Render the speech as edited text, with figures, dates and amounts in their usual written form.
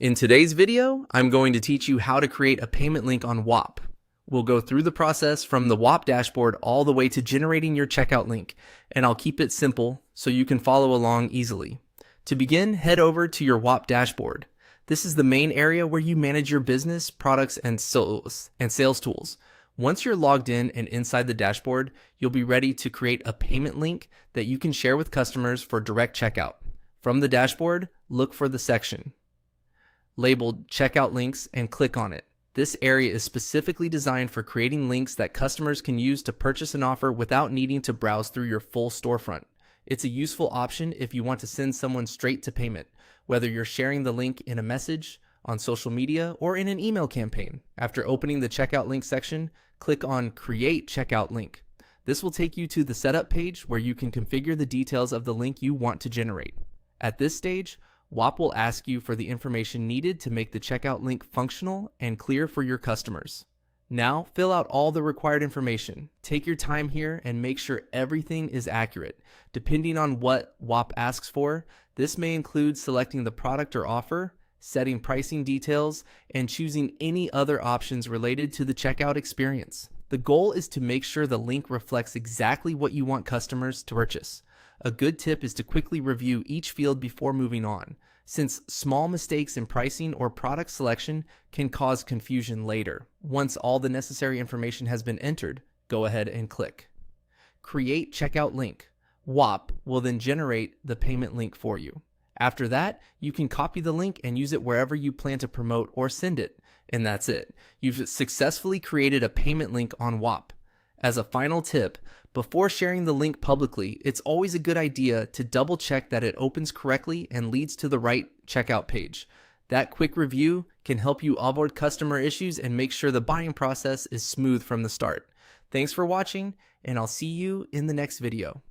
In today's video, I'm going to teach you how to create a payment link on Whop. We'll go through the process from the Whop dashboard all the way to generating your checkout link, and I'll keep it simple so you can follow along easily. To begin, head over to your Whop dashboard. This is the main area where you manage your business, products, and sales tools. Once you're logged in and inside the dashboard, you'll be ready to create a payment link that you can share with customers for direct checkout. From the dashboard, look for the section labeled Checkout Links and click on it. This area is specifically designed for creating links that customers can use to purchase an offer without needing to browse through your full storefront. It's a useful option if you want to send someone straight to payment, whether you're sharing the link in a message, on social media, or in an email campaign. After opening the Checkout Link section, click on Create Checkout Link. This will take you to the setup page where you can configure the details of the link you want to generate. At this stage, Whop will ask you for the information needed to make the checkout link functional and clear for your customers. Now, fill out all the required information. Take your time here and make sure everything is accurate. Depending on what Whop asks for, this may include selecting the product or offer, setting pricing details, and choosing any other options related to the checkout experience. The goal is to make sure the link reflects exactly what you want customers to purchase. A good tip is to quickly review each field before moving on, since small mistakes in pricing or product selection can cause confusion later. Once all the necessary information has been entered, go ahead and click Create Checkout Link. Whop will then generate the payment link for you. After that, you can copy the link and use it wherever you plan to promote or send it. And that's it. You've successfully created a payment link on Whop. As a final tip, before sharing the link publicly, it's always a good idea to double check that it opens correctly and leads to the right checkout page. That quick review can help you avoid customer issues and make sure the buying process is smooth from the start. Thanks for watching, and I'll see you in the next video.